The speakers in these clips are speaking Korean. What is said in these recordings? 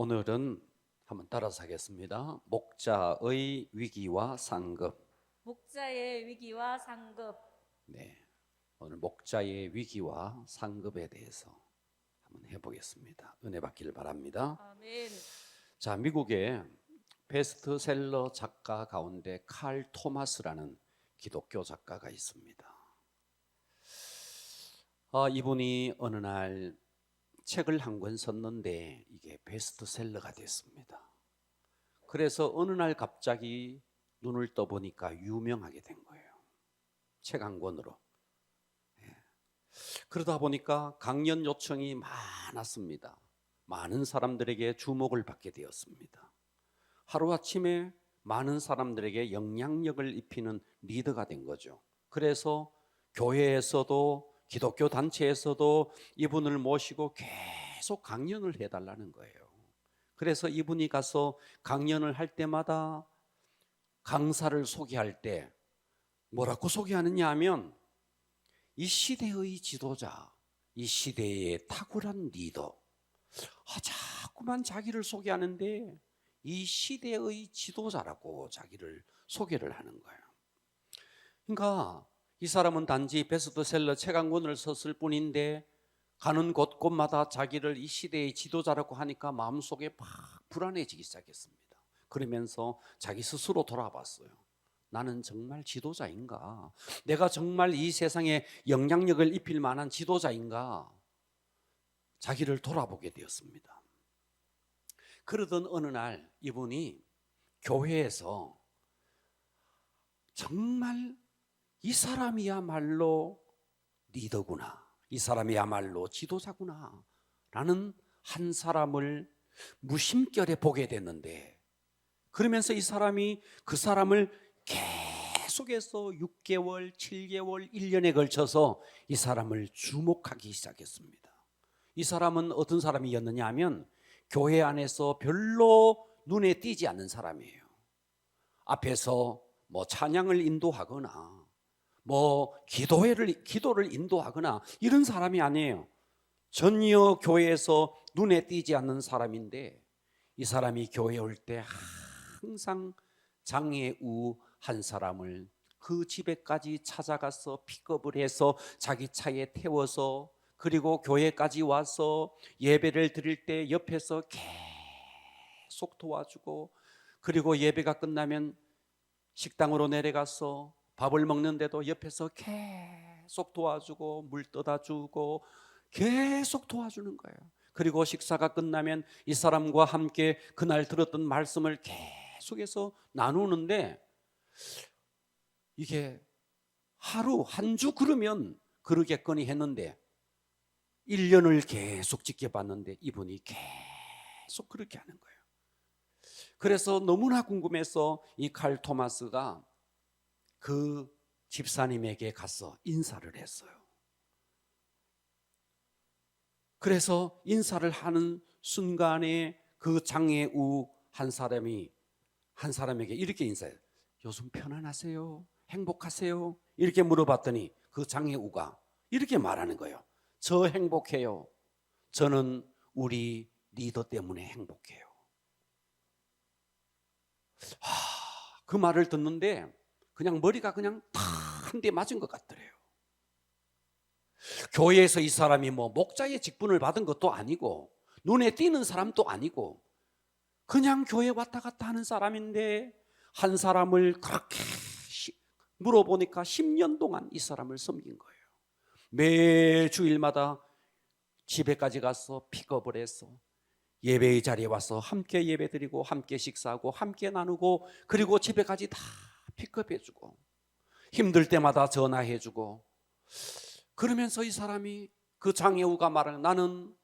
오늘은 한번 따라서 하겠습니다. 목자의 위기와 상급. 목자의 위기와 상급. 네, 오늘 목자의 위기와 상급에 대해서 한번 해보겠습니다. 은혜 받기를 바랍니다. 아멘. 자, 미국의 베스트셀러 작가 가운데 칼 토마스라는 기독교 작가가 있습니다. 이분이 어느 날 책을 한 권 썼는데 이게 베스트셀러가 됐습니다. 그래서 어느 날 갑자기 눈을 떠보니까 유명하게 된 거예요. 책 한 권으로. 그러다 보니까 강연 요청이 많았습니다. 많은 사람들에게 주목을 받게 되었습니다. 하루아침에 많은 사람들에게 영향력을 입히는 리더가 된 거죠. 그래서 교회에서도 기독교 단체에서도 이분을 모시고 계속 강연을 해달라는 거예요. 그래서 이분이 가서 강연을 할 때마다 강사를 소개할 때 뭐라고 소개하느냐 하면 이 시대의 지도자, 이 시대의 탁월한 리더, 자꾸만 자기를 소개하는데 이 시대의 지도자라고 자기를 소개를 하는 거예요. 그러니까 이 사람은 단지 베스트셀러 책 한 권을 썼을 뿐인데 가는 곳곳마다 자기를 이 시대의 지도자라고 하니까 마음속에 막 불안해지기 시작했습니다. 그러면서 자기 스스로 돌아봤어요. 나는 정말 지도자인가? 내가 정말 이 세상에 영향력을 입힐 만한 지도자인가? 자기를 돌아보게 되었습니다. 그러던 어느 날 이분이 교회에서 정말 이 사람이야말로 리더구나, 이 사람이야말로 지도자구나 라는 한 사람을 무심결에 보게 됐는데, 그러면서 이 사람이 그 사람을 계속해서 6개월, 7개월, 1년에 걸쳐서 이 사람을 주목하기 시작했습니다. 이 사람은 어떤 사람이었느냐 하면 교회 안에서 별로 눈에 띄지 않는 사람이에요. 앞에서 뭐 찬양을 인도하거나 기도를 인도하거나 이런 사람이 아니에요. 전혀 교회에서 눈에 띄지 않는 사람인데, 이 사람이 교회에 올 때 항상 장애우 한 사람을 그 집에까지 찾아가서 픽업을 해서 자기 차에 태워서, 그리고 교회까지 와서 예배를 드릴 때 옆에서 계속 도와주고, 그리고 예배가 끝나면 식당으로 내려가서 밥을 먹는데도 옆에서 계속 도와주고 물 떠다 주고 계속 도와주는 거예요. 그리고 식사가 끝나면 이 사람과 함께 그날 들었던 말씀을 계속해서 나누는데, 이게 하루 한 주 그러면 그러겠거니 했는데 1년을 계속 지켜봤는데 이분이 계속 그렇게 하는 거예요. 그래서 너무나 궁금해서 이 칼 토마스가 그 집사님에게 가서 인사를 했어요. 그래서 인사를 하는 순간에 그 장애우 한 사람에게 이렇게 인사해요. 요즘 편안하세요? 행복하세요? 이렇게 물어봤더니 그 장애우가 이렇게 말하는 거예요. 저 행복해요. 저는 우리 리더 때문에 행복해요. 그 말을 듣는데 그냥 머리가 그냥 탁 한 대 맞은 것 같더래요. 교회에서 이 사람이 뭐 목자의 직분을 받은 것도 아니고 눈에 띄는 사람도 아니고 그냥 교회 왔다 갔다 하는 사람인데, 한 사람을 그렇게 물어보니까 10년 동안 이 사람을 섬긴 거예요. 매 주일마다 집에까지 가서 픽업을 해서 예배의 자리에 와서 함께 예배드리고 함께 식사하고 함께 나누고, 그리고 집에까지 다 픽업해주고 힘들 때마다 전화해주고, 그러면서 이 사람이, 그 장애우가 말하는, 나는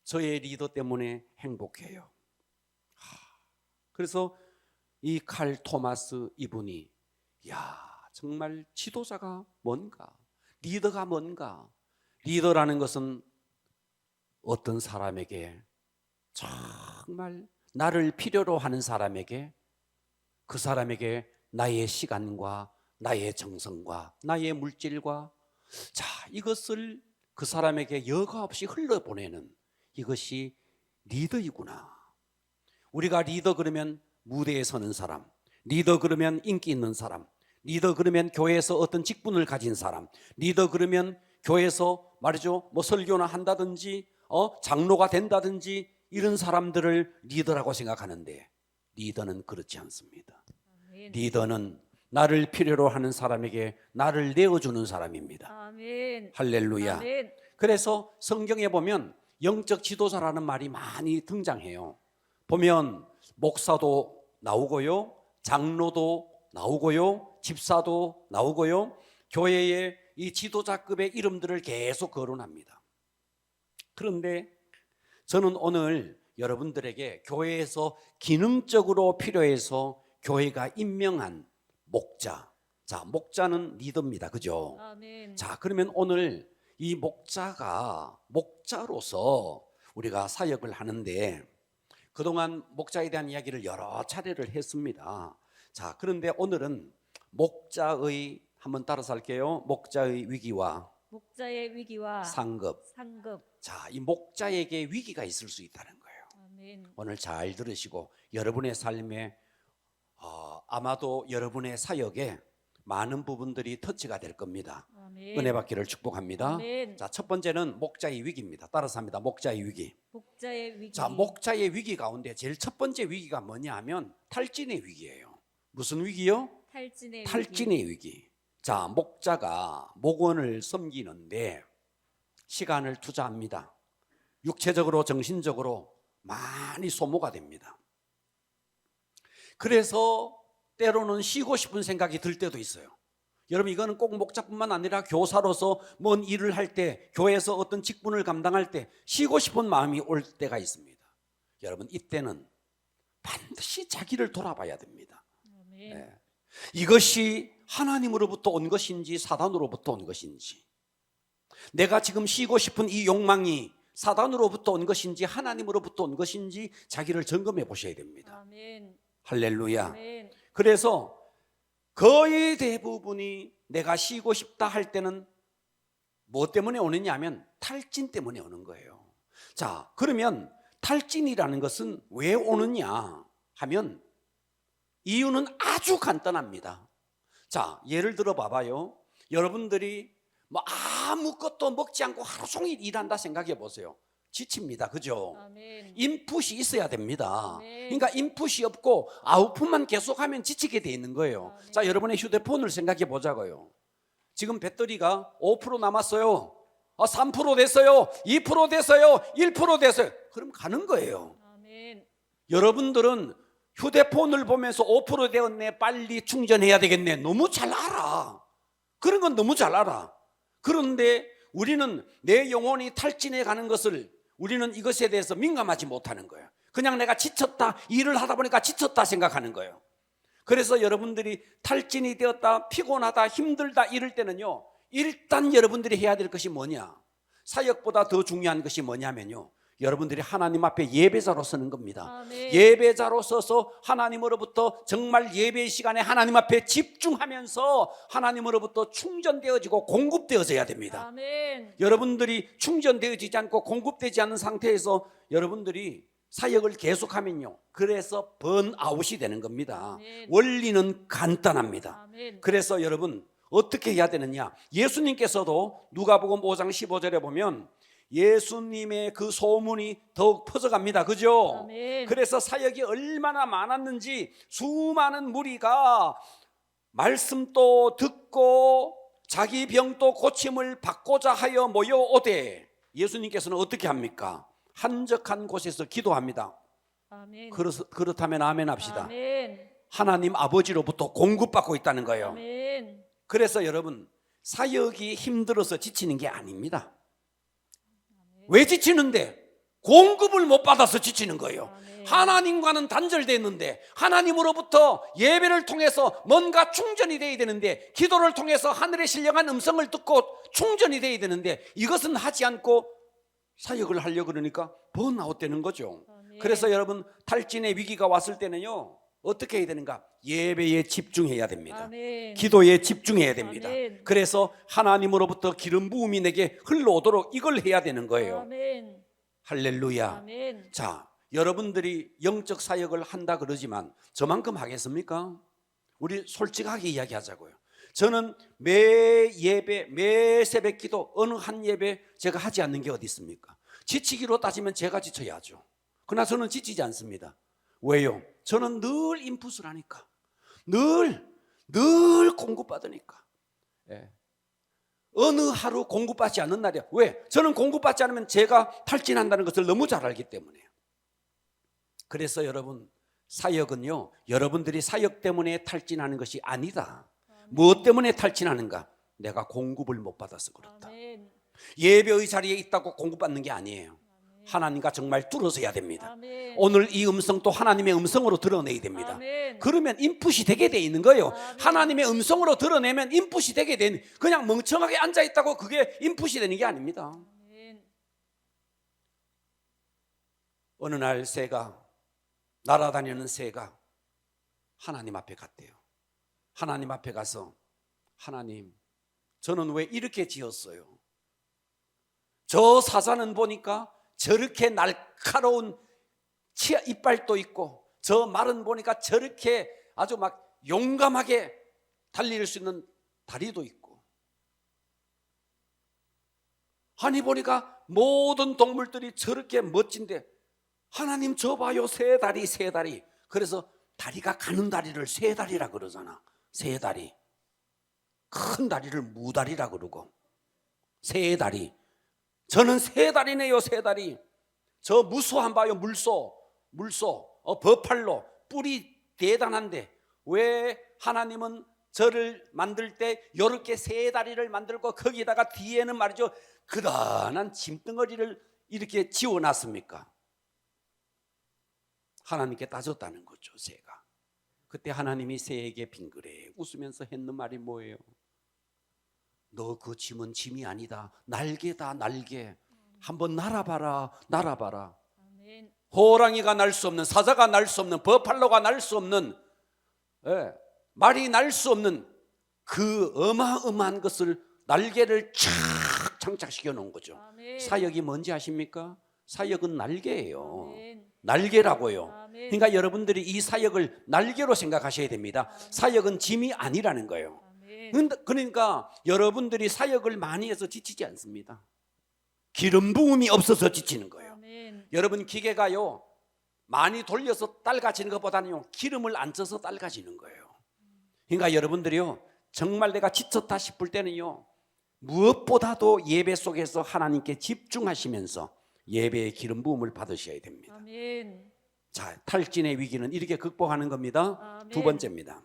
저의 리더 때문에 행복해요. 그래서 이 칼 토마스 이분이 정말 지도자가 뭔가, 리더가 뭔가, 리더라는 것은 어떤 사람에게 정말 나를 필요로 하는 사람에게, 그 사람에게 나의 시간과 나의 정성과 나의 물질과 이것을 그 사람에게 여과 없이 흘려보내는 이것이 리더이구나. 우리가 리더 그러면 무대에 서는 사람, 리더 그러면 인기 있는 사람, 리더 그러면 교회에서 어떤 직분을 가진 사람, 리더 그러면 교회에서 말이죠, 뭐 설교나 한다든지 장로가 된다든지 이런 사람들을 리더라고 생각하는데, 리더는 그렇지 않습니다. 아멘. 리더는 나를 필요로 하는 사람에게 나를 내어주는 사람입니다. 아멘. 할렐루야. 아멘. 그래서 성경에 보면 영적 지도자라는 말이 많이 등장해요. 보면 목사도 나오고요, 장로도 나오고요, 집사도 나오고요, 교회의 이 지도자급의 이름들을 계속 거론합니다. 그런데 저는 오늘 여러분들에게 교회에서 기능적으로 필요해서 교회가 임명한 목자, 자, 목자는 리더입니다. 그죠? 아멘. 자, 그러면 오늘 이 목자로서 우리가 사역을 하는데, 그동안 목자에 대한 이야기를 여러 차례를 했습니다. 자, 그런데 오늘은 목자의, 한번 따라서 할게요. 목자의 위기와 목자의 위기와 상급. 자, 이 목자에게 위기가 있을 수 있다는 거예요. 아멘. 오늘 잘 들으시고 여러분의 삶에 아마도 여러분의 사역에 많은 부분들이 터치가 될 겁니다. 아멘. 은혜 받기를 축복합니다. 아멘. 자, 첫 번째는 목자의 위기입니다. 따라서 합니다. 목자의 위기. 목자의 위기. 자, 목자의 위기 가운데 제일 첫 번째 위기가 뭐냐 하면 탈진의 위기예요. 무슨 위기요? 탈진의 탈진의 위기. 자, 목자가 목원을 섬기는데 시간을 투자합니다. 육체적으로 정신적으로 많이 소모가 됩니다. 그래서 때로는 쉬고 싶은 생각이 들 때도 있어요. 여러분, 이거는 꼭 목자뿐만 아니라 교사로서 뭔 일을 할 때, 교회에서 어떤 직분을 감당할 때 쉬고 싶은 마음이 올 때가 있습니다. 여러분, 이때는 반드시 자기를 돌아봐야 됩니다. 아멘. 네. 이것이 하나님으로부터 온 것인지 사단으로부터 온 것인지, 내가 지금 쉬고 싶은 이 욕망이 사단으로부터 온 것인지 하나님으로부터 온 것인지 자기를 점검해 보셔야 됩니다. 아멘. 할렐루야. 아멘. 그래서 거의 대부분이 내가 쉬고 싶다 할 때는 뭐 때문에 오느냐 하면 탈진 때문에 오는 거예요. 자, 그러면 탈진이라는 것은 왜 오느냐 하면 이유는 아주 간단합니다. 자, 예를 들어 봐봐요. 여러분들이 뭐 아무것도 먹지 않고 하루 종일 일한다 생각해 보세요. 지칩니다. 그죠? 아멘. 인풋이 있어야 됩니다. 아멘. 그러니까 인풋이 없고 아웃풋만 계속하면 지치게 돼 있는 거예요. 아멘. 자, 여러분의 휴대폰을 생각해 보자고요. 지금 배터리가 5% 남았어요. 3% 됐어요. 2% 됐어요. 1% 됐어요. 그럼 가는 거예요. 아멘. 여러분들은 휴대폰을 보면서 5% 되었네, 빨리 충전해야 되겠네, 너무 잘 알아. 그런 건 너무 잘 알아. 그런데 우리는 내 영혼이 탈진해 가는 것을, 우리는 이것에 대해서 민감하지 못하는 거예요. 그냥 내가 지쳤다, 일을 하다 보니까 지쳤다 생각하는 거예요. 그래서 여러분들이 탈진이 되었다, 피곤하다, 힘들다 이럴 때는요, 일단 여러분들이 해야 될 것이 뭐냐, 사역보다 더 중요한 것이 뭐냐면요, 여러분들이 하나님 앞에 예배자로 서는 겁니다. 아멘. 예배자로 서서 하나님으로부터 정말 예배 시간에 하나님 앞에 집중하면서 하나님으로부터 충전되어지고 공급되어져야 됩니다. 아멘. 여러분들이 충전되어지지 않고 공급되지 않는 상태에서 여러분들이 사역을 계속하면요, 그래서 번아웃이 되는 겁니다. 아멘. 원리는 간단합니다. 아멘. 그래서 여러분 어떻게 해야 되느냐, 예수님께서도 누가복음 5장 15절에 보면 예수님의 그 소문이 더욱 퍼져갑니다. 그죠? 아멘. 그래서 사역이 얼마나 많았는지 수많은 무리가 말씀도 듣고 자기 병도 고침을 받고자 하여 모여오되 예수님께서는 어떻게 합니까? 한적한 곳에서 기도합니다. 아멘. 그렇다면 아멘 합시다. 아멘. 하나님 아버지로부터 공급받고 있다는 거예요. 아멘. 그래서 여러분, 사역이 힘들어서 지치는 게 아닙니다. 왜 지치는데? 공급을 못 받아서 지치는 거예요. 아멘. 하나님과는 단절됐는데, 하나님으로부터 예배를 통해서 뭔가 충전이 돼야 되는데, 기도를 통해서 하늘의 신령한 음성을 듣고 충전이 돼야 되는데, 이것은 하지 않고 사역을 하려고 그러니까 번아웃 되는 거죠. 아멘. 그래서 여러분, 탈진의 위기가 왔을 때는요, 어떻게 해야 되는가? 예배에 집중해야 됩니다. 아멘. 기도에 집중해야 됩니다. 아멘. 그래서 하나님으로부터 기름 부음이 내게 흘러오도록 이걸 해야 되는 거예요. 아멘. 할렐루야. 아멘. 자, 여러분들이 영적 사역을 한다 그러지만 저만큼 하겠습니까? 우리 솔직하게 이야기하자고요. 저는 매 예배, 매 새벽 기도 어느 한 예배 제가 하지 않는 게 어디 있습니까? 지치기로 따지면 제가 지쳐야죠. 그러나 저는 지치지 않습니다. 왜요? 저는 늘 인풋을 하니까, 늘 공급받으니까. 예. 어느 하루 공급받지 않는 날이야. 왜? 저는 공급받지 않으면 제가 탈진한다는 것을 너무 잘 알기 때문에요. 그래서 여러분, 사역은요, 여러분들이 사역 때문에 탈진하는 것이 아니다. 무엇 때문에 탈진하는가? 내가 공급을 못 받아서 그렇다. 아멘. 예배의 자리에 있다고 공급받는 게 아니에요. 하나님과 정말 뚫어서야 됩니다. 아멘. 오늘 이 음성도 하나님의 음성으로 드러내야 됩니다. 아멘. 그러면 인풋이 되게 돼 있는 거예요. 아멘. 하나님의 음성으로 드러내면 인풋이 되게 되는, 그냥 멍청하게 앉아있다고 그게 인풋이 되는 게 아닙니다. 아멘. 어느 날 새가, 날아다니는 새가 하나님 앞에 갔대요. 하나님 앞에 가서, 하나님, 저는 왜 이렇게 지었어요? 저 사자는 보니까 저렇게 날카로운 이빨도 있고, 저 말은 보니까 저렇게 아주 막 용감하게 달릴 수 있는 다리도 있고, 아니 보니까 모든 동물들이 저렇게 멋진데, 하나님 저 봐요, 세 다리, 세 다리. 그래서 다리가 가는 다리를 세 다리라 그러잖아. 세 다리. 큰 다리를 무다리라 그러고, 세 다리. 저는 세 다리네요, 세 다리. 저 무소 한 봐요, 물소. 버팔로. 뿔이 대단한데 왜 하나님은 저를 만들 때 이렇게 세 다리를 만들고 거기다가 뒤에는 말이죠, 그단한 짐덩어리를 이렇게 지어놨습니까? 하나님께 따졌다는 거죠, 새가. 그때 하나님이 새에게 빙그레 웃으면서 했는 말이 뭐예요? 너 그 짐은 짐이 아니다. 날개다, 날개. 한번 날아봐라, 날아봐라. 아멘. 호랑이가 날 수 없는, 사자가 날 수 없는, 버팔로가 날 수 없는, 말이 날 수 없는 그 어마어마한 것을, 날개를 쫙 장착시켜 놓은 거죠. 아멘. 사역이 뭔지 아십니까? 사역은 날개예요. 아멘. 날개라고요. 아멘. 그러니까 여러분들이 이 사역을 날개로 생각하셔야 됩니다. 사역은 짐이 아니라는 거예요. 아멘. 그러니까 여러분들이 사역을 많이 해서 지치지 않습니다. 기름 부음이 없어서 지치는 거예요. 아멘. 여러분, 기계가요, 많이 돌려서 딸가지는 것보다는요, 기름을 안 써서 딸가지는 거예요. 그러니까 여러분들이요, 정말 내가 지쳤다 싶을 때는요, 무엇보다도 예배 속에서 하나님께 집중하시면서 예배의 기름 부음을 받으셔야 됩니다. 아멘. 자, 탈진의 위기는 이렇게 극복하는 겁니다. 아멘. 두 번째입니다.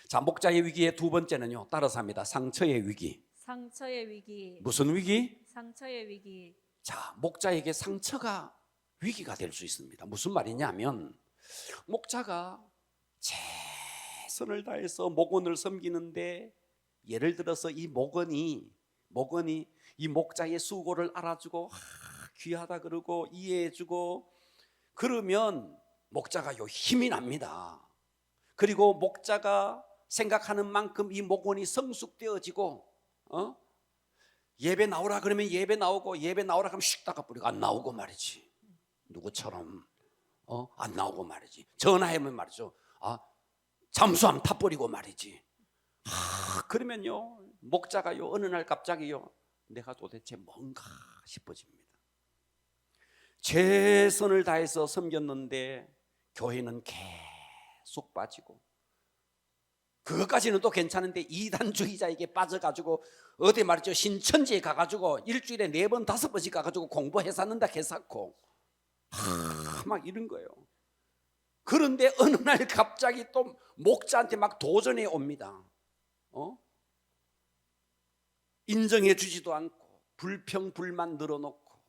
자, 목자의 위기의 두 번째는요, 따라서 합니다. 상처의 위기. 상처의 위기. 무슨 위기? 상처의 위기. 자, 목자에게 상처가 위기가 될 수 있습니다. 무슨 말이냐면, 목자가 최선을 다해서 목원을 섬기는데, 예를 들어서 이 목원이 이 목자의 수고를 알아주고 귀하다 그러고 이해해주고 그러면 목자가 힘이 납니다. 그리고 목자가 생각하는 만큼 이 목원이 성숙되어지고, 예배 나오라 그러면 예배 나오고, 예배 나오라 그러면 슉 닦아버리고 안 나오고 말이지. 누구처럼 안 나오고 말이지. 전화하면 말이죠, 잠수함 타버리고 말이지. 그러면요, 목자가요, 어느 날 갑자기요, 내가 도대체 뭔가 싶어집니다. 최선을 다해서 섬겼는데 교회는 계속 빠지고, 그것까지는 또 괜찮은데 이단주의자에게 빠져가지고 어디 말이죠, 신천지에 가가지고 일주일에 4번 5번씩 가가지고 공부해 샀는다 개사코 막 이런 거예요. 그런데 어느 날 갑자기 또 목자한테 막 도전해 옵니다. 인정해 주지도 않고 불평 불만 늘어놓고,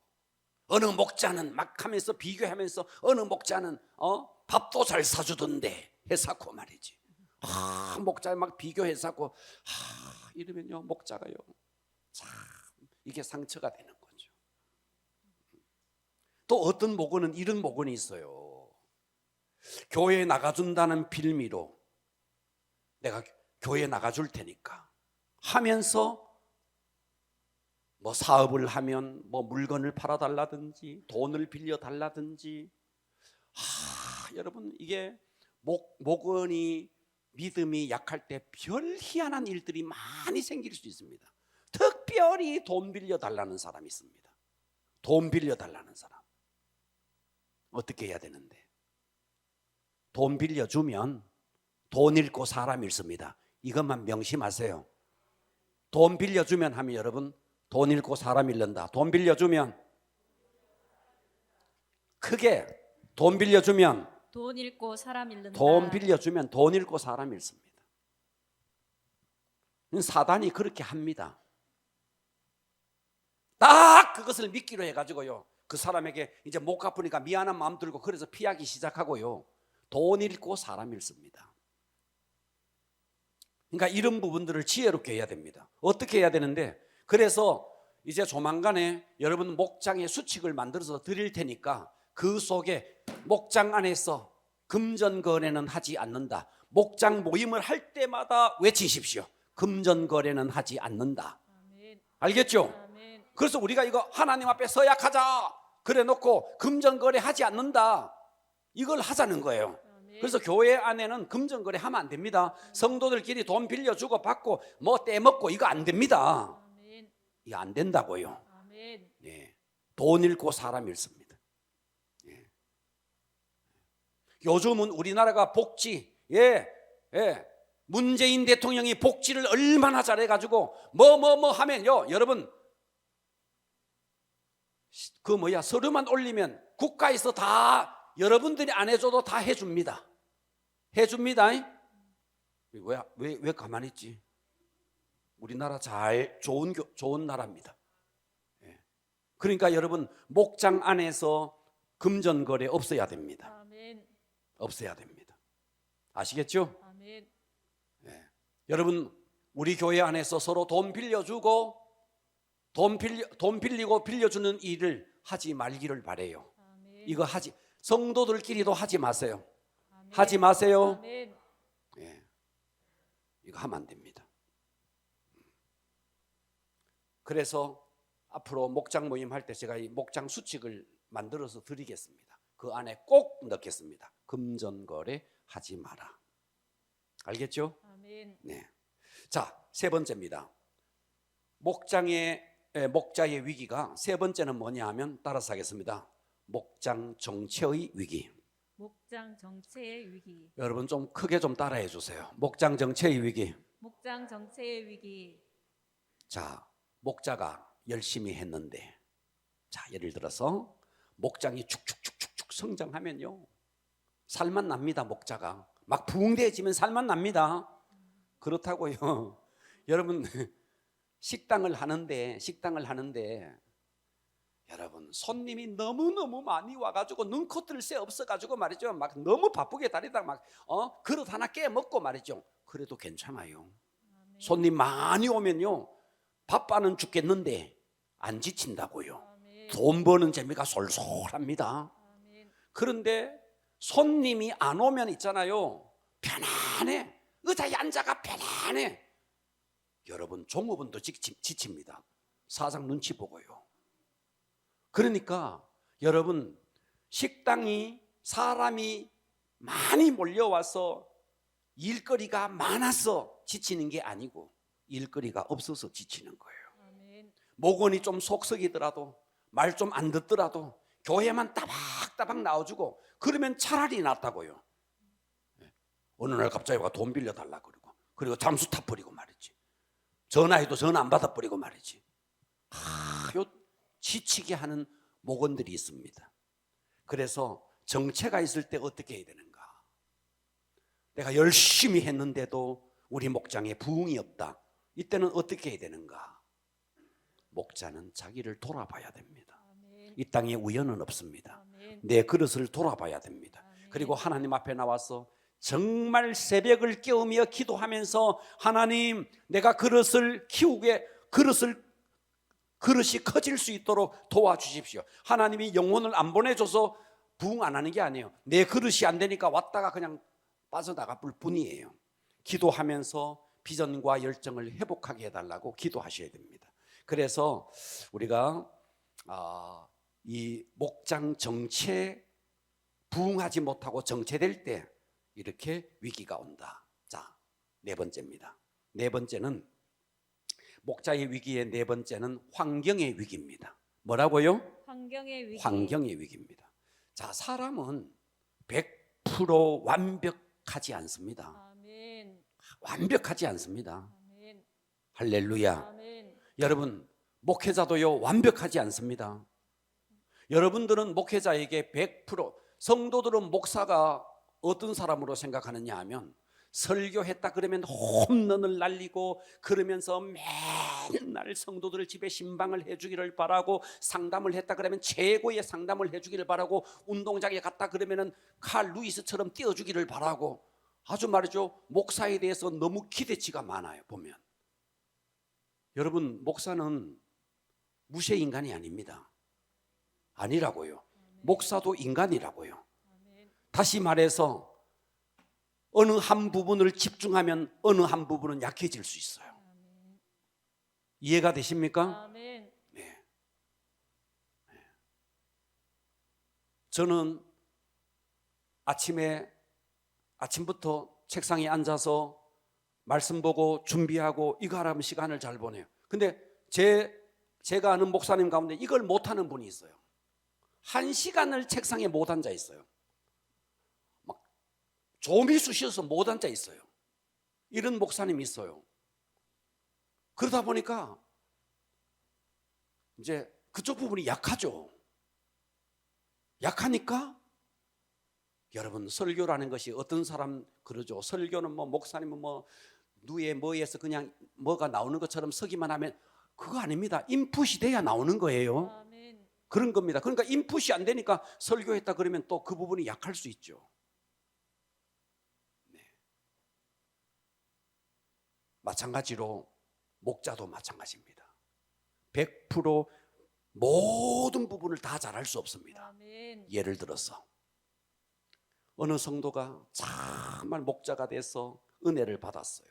어느 목자는 막 하면서 비교하면서 어느 목자는 밥도 잘 사주던데 해사코 말이지. 목자 막 비교해사고 이러면요, 목자가요, 참 이게 상처가 되는 거죠. 또 어떤 목원은 이런 목원이 있어요. 교회에 나가준다는 빌미로 내가 교회에 나가줄 테니까 하면서 뭐 사업을 하면 뭐 물건을 팔아달라든지 돈을 빌려달라든지 여러분 이게 목원이 믿음이 약할 때 별 희한한 일들이 많이 생길 수 있습니다. 특별히 돈 빌려달라는 사람이 있습니다. 돈 빌려달라는 사람. 어떻게 해야 되는데? 돈 빌려주면 돈 잃고 사람 잃습니다. 이것만 명심하세요. 돈 빌려주면 하면 여러분 돈 잃고 사람 잃는다. 돈 빌려주면 크게 돈 빌려주면 돈 잃고 사람 잃는다. 돈 빌려주면 돈 잃고 사람 잃습니다. 사단이 그렇게 합니다. 딱 그것을 믿기로 해가지고요, 그 사람에게 이제 못 갚으니까 미안한 마음 들고 그래서 피하기 시작하고요, 돈 잃고 사람 잃습니다. 그러니까 이런 부분들을 지혜롭게 해야 됩니다. 어떻게 해야 되는데, 그래서 이제 조만간에 여러분 목장의 수칙을 만들어서 드릴 테니까 그 속에 목장 안에서 금전거래는 하지 않는다. 목장 모임을 할 때마다 외치십시오. 금전거래는 하지 않는다. 아멘. 알겠죠? 아멘. 그래서 우리가 이거 하나님 앞에 서약하자 그래 놓고 금전거래 하지 않는다, 이걸 하자는 거예요. 그래서 교회 안에는 금전거래 하면 안 됩니다. 성도들끼리 돈 빌려주고 받고 뭐 떼먹고 이거 안 됩니다. 아멘. 이거 안 된다고요. 아멘. 예. 돈 잃고 사람 잃습니다. 예. 요즘은 우리나라가 복지, 문재인 대통령이 복지를 얼마나 잘해가지고 뭐 하면요, 여러분 서류만 올리면 국가에서 다 여러분들이 안 해줘도 다 해줍니다. 왜 가만히 있지? 우리나라 좋은 나라입니다. 그러니까 여러분 목장 안에서 금전거래 없어야 됩니다. 아멘. 없어야 됩니다. 아시겠죠? 아멘. 여러분 우리 교회 안에서 서로 돈 빌려주고 돈 빌리고 빌려주는 일을 하지 말기를 바래요. 아멘. 이거 성도들끼리도 하지 마세요. 아멘. 하지 마세요. 아멘. 이거 하면 안 됩니다. 그래서 앞으로 목장 모임 할 때 제가 이 목장 수칙을 만들어서 드리겠습니다. 그 안에 꼭 넣겠습니다. 금전거래 하지 마라. 알겠죠? 아멘. 네. 자, 세 번째입니다. 목자의 위기가 세 번째는 뭐냐 하면 따라서 하겠습니다. 목장 정체의 위기. 목장 정체의 위기. 여러분 좀 크게 좀 따라해 주세요. 목장 정체의 위기. 목장 정체의 위기. 자, 목자가 열심히 했는데, 자, 예를 들어서 목장이 축축축축축 성장하면요, 살만 납니다. 목자가 막 붕대해지면 살만 납니다. 그렇다고요. 여러분 식당을 하는데 여러분 손님이 너무너무 많이 와가지고 눈코 뜰 새 없어가지고 말이죠, 막 너무 바쁘게 다니다 막 그릇 하나 깨먹고 말이죠. 그래도 괜찮아요. 아멘. 손님 많이 오면요, 바빠는 죽겠는데 안 지친다고요. 아멘. 돈 버는 재미가 솔솔합니다. 아멘. 그런데 손님이 안 오면 있잖아요, 편안해. 의자에 앉아가 편안해. 여러분 종업원도 지칩니다. 사장 눈치 보고요. 그러니까 여러분 식당이 사람이 많이 몰려와서 일거리가 많아서 지치는 게 아니고 일거리가 없어서 지치는 거예요. 아멘. 목원이 좀 속썩이더라도 말 좀 안 듣더라도 교회만 따박따박 나와주고 그러면 차라리 낫다고요. 어느 날 갑자기 와 돈 빌려달라 그리고 잠수 타버리고 말이지. 전화해도 전화 안 받아버리고 말이지. 요 지치게 하는 목원들이 있습니다. 그래서 정체가 있을 때 어떻게 해야 되는가? 내가 열심히 했는데도 우리 목장에 부흥이 없다. 이때는 어떻게 해야 되는가? 목자는 자기를 돌아봐야 됩니다. 아멘. 이 땅에 우연은 없습니다. 아멘. 내 그릇을 돌아봐야 됩니다. 아멘. 그리고 하나님 앞에 나와서 정말 새벽을 깨우며 기도하면서, 하나님, 내가 그릇을 키우게 그릇이 커질 수 있도록 도와주십시오. 하나님이 영혼을 안 보내줘서 부흥 안 하는 게 아니에요. 내 그릇이 안 되니까 왔다가 그냥 빠져나갈 뿐이에요. 기도하면서 비전과 열정을 회복하게 해달라고 기도하셔야 됩니다. 그래서 우리가 이 목장 정체 부응하지 못하고 정체될 때 이렇게 위기가 온다. 자, 네 번째입니다. 네 번째는 목자의 위기의 네 번째는 환경의 위기입니다. 뭐라고요? 환경의 위기. 환경의 위기입니다. 자, 사람은 100% 완벽하지 않습니다. 아멘. 완벽하지 않습니다. 아멘. 할렐루야. 아멘. 여러분, 목회자도요, 완벽하지 않습니다. 여러분들은 목회자에게 100%, 성도들은 목사가 어떤 사람으로 생각하느냐 하면 설교했다 그러면 홈런을 날리고 그러면서 맨날 성도들 집에 신방을 해주기를 바라고, 상담을 했다 그러면 최고의 상담을 해주기를 바라고, 운동장에 갔다 그러면 칼 루이스처럼 뛰어주기를 바라고, 아주 말이죠, 목사에 대해서 너무 기대치가 많아요. 보면 여러분, 목사는 무쇠 인간이 아닙니다. 아니라고요. 목사도 인간이라고요. 아멘. 다시 말해서 어느 한 부분을 집중하면 어느 한 부분은 약해질 수 있어요. 아멘. 이해가 되십니까? 아멘. 네. 저는 아침부터 책상에 앉아서 말씀 보고 준비하고 이거 하라면 시간을 잘 보내요. 근데 제가 아는 목사님 가운데 이걸 못하는 분이 있어요. 1시간을 책상에 못 앉아 있어요. 막 좀이 쑤셔서 못 앉아 있어요. 이런 목사님이 있어요. 그러다 보니까 이제 그쪽 부분이 약하죠. 약하니까 여러분, 설교라는 것이 어떤 사람 그러죠. 설교는 뭐 목사님은 뭐 누에 뭐에서 그냥 뭐가 나오는 것처럼 서기만 하면 그거 아닙니다. 인풋이 돼야 나오는 거예요. 아멘. 그런 겁니다. 그러니까 인풋이 안 되니까 설교했다 그러면 또 그 부분이 약할 수 있죠. 네. 마찬가지로 목자도 마찬가지입니다. 100% 모든 부분을 다 잘할 수 없습니다. 아멘. 예를 들어서 어느 성도가 정말 목자가 돼서 은혜를 받았어요.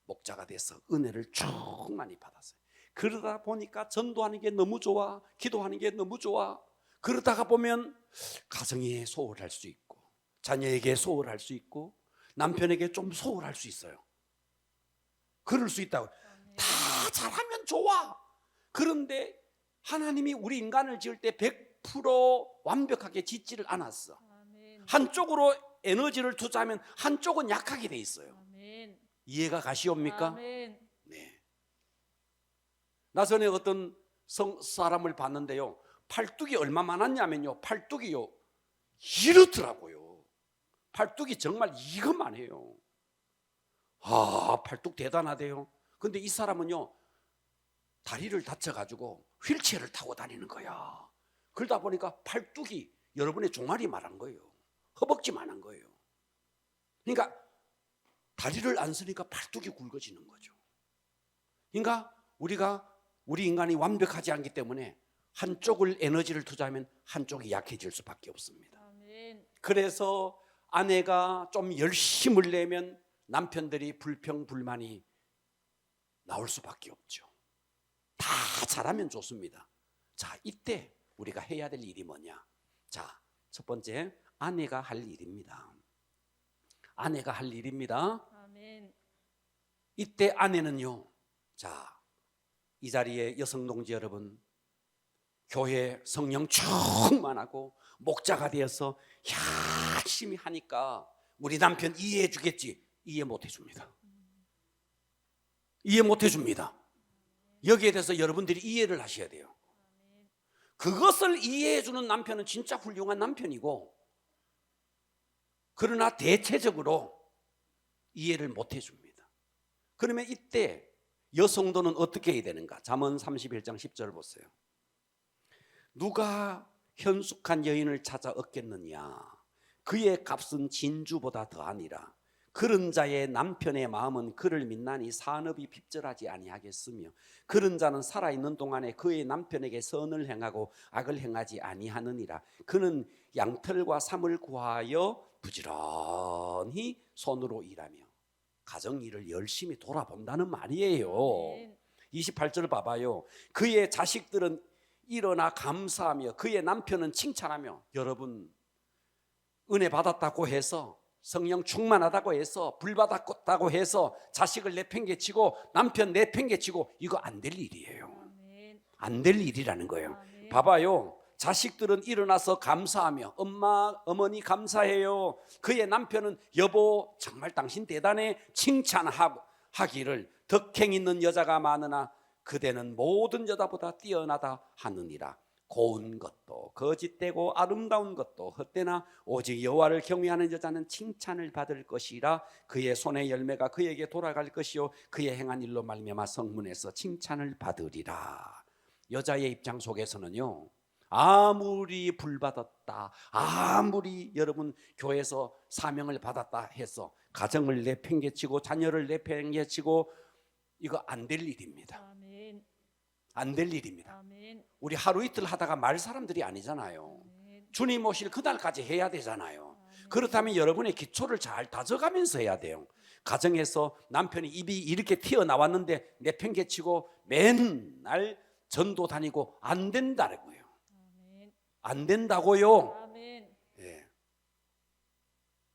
목자가 돼서 은혜를 충만히 받았어요. 그러다 보니까 전도하는 게 너무 좋아, 기도하는 게 너무 좋아. 그러다가 보면 가정에 소홀할 수 있고, 자녀에게 소홀할 수 있고, 남편에게 좀 소홀할 수 있어요. 그럴 수 있다고. 다 잘하면 좋아. 그런데 하나님이 우리 인간을 지을 때 100% 완벽하게 짓지를 않았어. 아멘. 한쪽으로 에너지를 투자하면 한쪽은 약하게 돼 있어요. 아멘. 이해가 가시옵니까? 아멘. 네. 나 전에 어떤 사람을 봤는데요, 팔뚝이 얼마 많았냐면요, 팔뚝이요 이렇더라고요. 팔뚝이 정말 이것만 해요. 아, 팔뚝 대단하대요. 근데 이 사람은요, 다리를 다쳐가지고 휠체어를 타고 다니는 거야. 그러다 보니까 팔뚝이 여러분의 종아리 말한 거예요. 허벅지 말한 거예요. 그러니까 다리를 안 쓰니까 팔뚝이 굵어지는 거죠. 그러니까 우리 인간이 완벽하지 않기 때문에 한쪽을 에너지를 투자하면 한쪽이 약해질 수밖에 없습니다. 아멘. 그래서 아내가 좀 열심을 내면 남편들이 불평불만이 나올 수밖에 없죠. 다 잘하면 좋습니다. 자, 이때 우리가 해야 될 일이 뭐냐? 자, 첫 번째, 아내가 할 일입니다. 아내가 할 일입니다. 아멘. 이때 아내는요, 자, 이 자리에 여성 동지 여러분, 교회 성령 충만하고 목자가 되어서 열심히 하니까 우리 남편 이해해 주겠지? 이해 못 해줍니다. 이해 못 해줍니다. 여기에 대해서 여러분들이 이해를 하셔야 돼요. 그것을 이해해 주는 남편은 진짜 훌륭한 남편이고, 그러나 대체적으로 이해를 못 해줍니다. 그러면 이때 여성도는 어떻게 해야 되는가? 잠언 31장 10절 보세요. 누가 현숙한 여인을 찾아 얻겠느냐? 그의 값은 진주보다 더하니라. 그런 자의 남편의 마음은 그를 믿나니 산업이 핍절하지 아니하겠으며, 그런 자는 살아있는 동안에 그의 남편에게 선을 행하고 악을 행하지 아니하느니라. 그는 양털과 삼을 구하여 부지런히 손으로 일하며 가정일을 열심히 돌아본다는 말이에요. 아멘. 28절 봐봐요. 그의 자식들은 일어나 감사하며 그의 남편은 칭찬하며. 여러분, 은혜 받았다고 해서, 성령 충만하다고 해서, 불 받았다고 해서 자식을 내팽개치고 남편 내팽개치고, 이거 안 될 일이에요. 아멘. 안 될 일이라는 거예요. 아멘. 봐봐요. 자식들은 일어나서 감사하며, 엄마, 어머니 감사해요. 그의 남편은 여보 정말 당신 대단해 칭찬하기를, 덕행 있는 여자가 많으나 그대는 모든 여자보다 뛰어나다 하느니라. 고운 것도 거짓되고 아름다운 것도 헛되나 오직 여호와를 경외하는 여자는 칭찬을 받을 것이라. 그의 손의 열매가 그에게 돌아갈 것이요 그의 행한 일로 말미암아 성문에서 칭찬을 받으리라. 여자의 입장 속에서는요, 아무리 불받았다, 아무리 여러분 교회에서 사명을 받았다 해서 가정을 내팽개치고 자녀를 내팽개치고, 이거 안 될 일입니다. 아멘. 안 될 일입니다. 아멘. 우리 하루 이틀 하다가 말 사람들이 아니잖아요. 아멘. 주님 오실 그날까지 해야 되잖아요. 아멘. 그렇다면 여러분의 기초를 잘 다져가면서 해야 돼요. 가정에서 남편이 입이 이렇게 튀어나왔는데 내팽개치고 맨날 전도 다니고, 안 된다는 거예요. 아멘. 안 된다고요. 아멘. 예.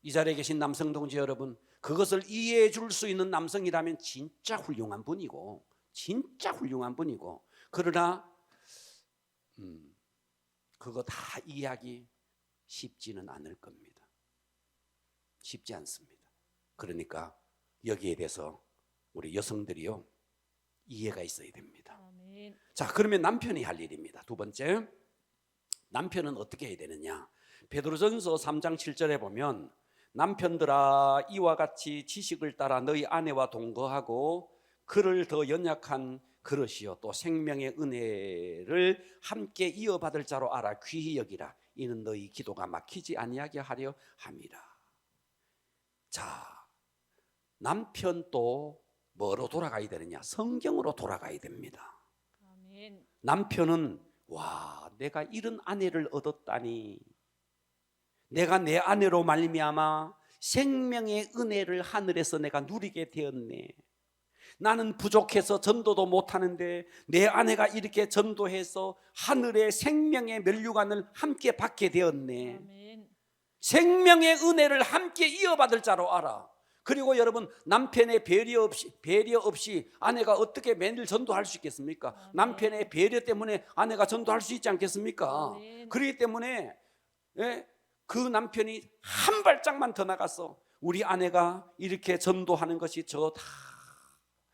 이 자리에 계신 남성 동지 여러분, 그것을 이해해 줄 수 있는 남성이라면 진짜 훌륭한 분이고, 진짜 훌륭한 분이고, 그러나 그거 다 이해하기 쉽지는 않을 겁니다. 쉽지 않습니다. 그러니까 여기에 대해서 우리 여성들이요, 이해가 있어야 됩니다. 아멘. 자, 그러면 남편이 할 일입니다. 두 번째, 남편은 어떻게 해야 되느냐? 베드로전서 3장 7절에 보면, 남편들아 이와 같이 지식을 따라 너희 아내와 동거하고 그를 더 연약한 그릇이요 또 생명의 은혜를 함께 이어받을 자로 알아 귀히 여기라. 이는 너희 기도가 막히지 아니하게 하려 함이라. 자, 남편도 뭐로 돌아가야 되느냐? 성경으로 돌아가야 됩니다. 아멘. 남편은 와, 내가 이런 아내를 얻었다니, 내가 내 아내로 말미암아 생명의 은혜를 하늘에서 내가 누리게 되었네. 나는 부족해서 전도도 못하는데 내 아내가 이렇게 전도해서 하늘의 생명의 면류관을 함께 받게 되었네. 아멘. 생명의 은혜를 함께 이어받을 자로 알아. 그리고 여러분, 남편의 배려 없이 아내가 어떻게 매일 전도할 수 있겠습니까? 아멘. 남편의 배려 때문에 아내가 전도할 수 있지 않겠습니까? 아멘. 그렇기 때문에 그 남편이 한 발짝만 더 나가서 우리 아내가 이렇게 전도하는 것이 저 다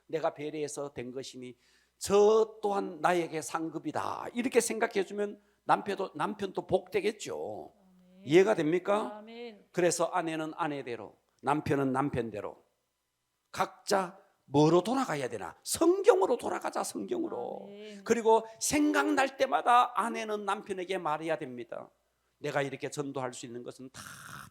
내가 배려해서 된 것이니 저 또한 나에게 상급이다, 이렇게 생각해 주면 남편도 복되겠죠. 아멘. 이해가 됩니까? 아멘. 그래서 아내는 아내대로, 남편은 남편대로 각자 뭐로 돌아가야 되나? 성경으로 돌아가자. 성경으로. 아멘. 그리고 생각날 때마다 아내는 남편에게 말해야 됩니다. 내가 이렇게 전도할 수 있는 것은 다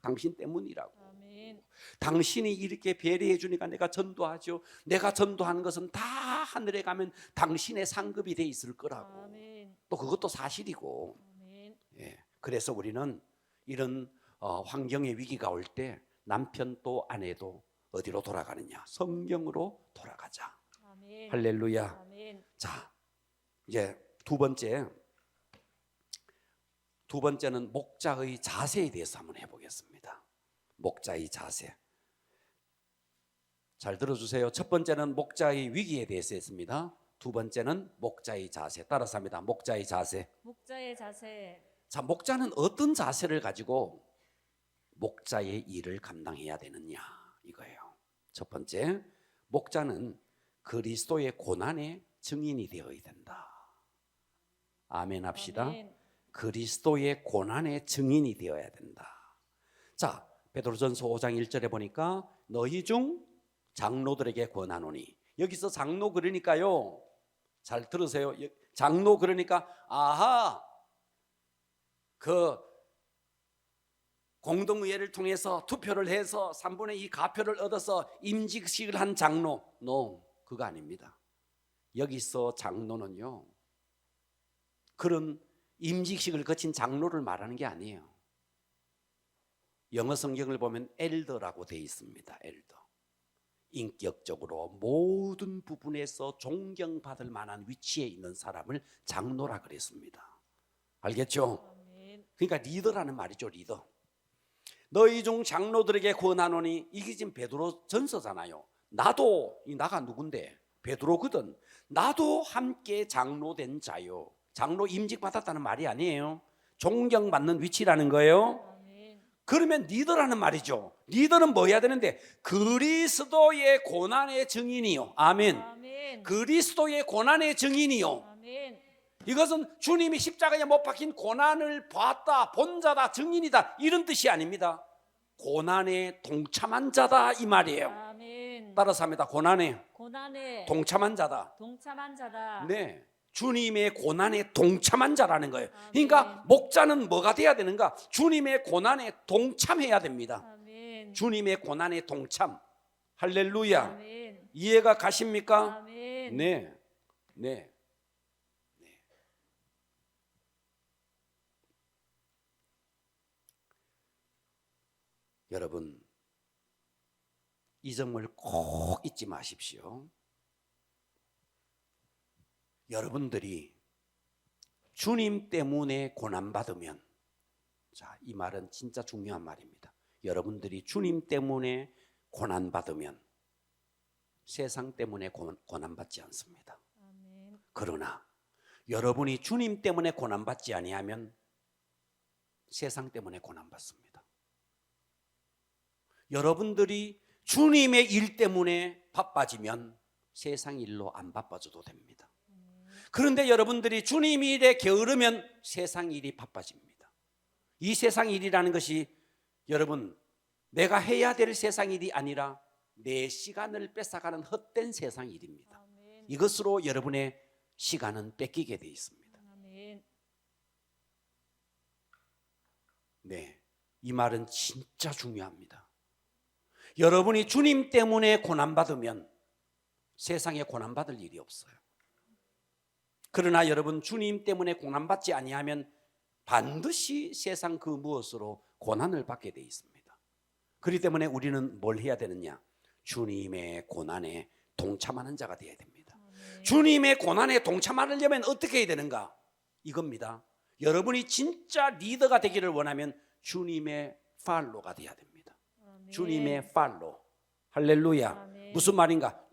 당신 때문이라고. 아멘. 당신이 이렇게 배려해 주니까 내가 전도하죠. 내가 전도하는 것은 다 하늘에 가면 당신의 상급이 돼 있을 거라고. 아멘. 또 그것도 사실이고. 아멘. 예. 그래서 우리는 이런 환경의 위기가 올 때 남편도 아내도 어디로 돌아가느냐? 성경으로 돌아가자. 아멘. 할렐루야. 아멘. 자, 이제 두 번째는 목자의 자세에 대해서 한번 해보겠습니다. 목자의 자세. 잘 들어주세요. 첫 번째는 목자의 위기에 대해서 했습니다. 두 번째는 목자의 자세. 따라서 합니다. 목자의 자세. 목자의 자세. 자, 목자는 어떤 자세를 가지고 목자의 일을 감당해야 되느냐, 이거예요. 첫 번째, 목자는 그리스도의 고난의 증인이 되어야 된다. 아멘 합시다. 아멘. 그리스도의 고난의 증인이 되어야 된다. 자, 베드로전서 5장 1절에 보니까 너희 중 장로들에게 권하노니, 여기서 장로 그러니까요, 잘 들으세요. 장로 그러니까 그 공동의회를 통해서 투표를 해서 3분의 2 가표를 얻어서 임직식을 한 장로, 그거 아닙니다. 여기서 장로는요, 그런 임직식을 거친 장로를 말하는 게 아니에요. 영어 성경을 보면 엘더라고 되어 있습니다. 엘더. 인격적으로 모든 부분에서 존경받을 만한 위치에 있는 사람을 장로라 그랬습니다. 알겠죠? 아멘. 그러니까 리더라는 말이죠. 리더. 너희 중 장로들에게 권하노니, 이게 지금 베드로 전서잖아요. 나도, 이 나가 누군데? 베드로거든. 나도 함께 장로된 자요. 장로 임직 받았다는 말이 아니에요. 존경받는 위치라는 거예요. 아멘. 그러면 리더라는 말이죠. 리더는 뭐 해야 되는데? 그리스도의 고난의 증인이요. 아멘. 아멘. 그리스도의 고난의 증인이요. 아멘. 이것은 주님이 십자가에 못 박힌 고난을 봤다, 본 자다, 증인이다, 이런 뜻이 아닙니다. 고난에 동참한 자다, 이 말이에요. 아멘. 따라서 합니다. 고난에 고난에 동참한 자다. 동참한 자다. 네, 주님의 고난에 동참한 자라는 거예요. 아멘. 그러니까 목자는 뭐가 돼야 되는가? 주님의 고난에 동참해야 됩니다. 아멘. 주님의 고난에 동참. 할렐루야. 아멘. 이해가 가십니까? 아멘. 네, 네. 여러분, 이 점을 꼭 잊지 마십시오. 여러분들이 주님 때문에 고난받으면, 자, 이 말은 진짜 중요한 말입니다. 여러분들이 주님 때문에 고난받으면 세상 때문에 고난받지 않습니다. 아멘. 그러나 여러분이 주님 때문에 고난받지 아니하면 세상 때문에 고난받습니다. 여러분들이 주님의 일 때문에 바빠지면 세상 일로 안 바빠져도 됩니다. 그런데 여러분들이 주님 일에 게으르면 세상 일이 바빠집니다. 이 세상 일이라는 것이 여러분, 내가 해야 될 세상 일이 아니라 내 시간을 뺏어가는 헛된 세상 일입니다. 아멘. 이것으로 여러분의 시간은 뺏기게 되어 있습니다. 아멘. 네, 이 말은 진짜 중요합니다. 여러분이 주님 때문에 고난받으면 세상에 고난받을 일이 없어요. 그러나 여러분, 주님 때문에 고난받지 아니하면 반드시 세상 그 무엇으로 고난을 받게 되어 있습니다. 그렇기 때문에 우리는 뭘 해야 되느냐? 주님의 고난에 동참하는 자가 되어야 됩니다. 아멘. 주님의 고난에 동참하려면 어떻게 해야 되는가? 이겁니다. 여러분이 진짜 리더가 되기를 원하면 주님의 팔로가 되어야 됩니다. 아멘. 주님의 팔로. 할렐루야. 아멘. 무슨 말인가?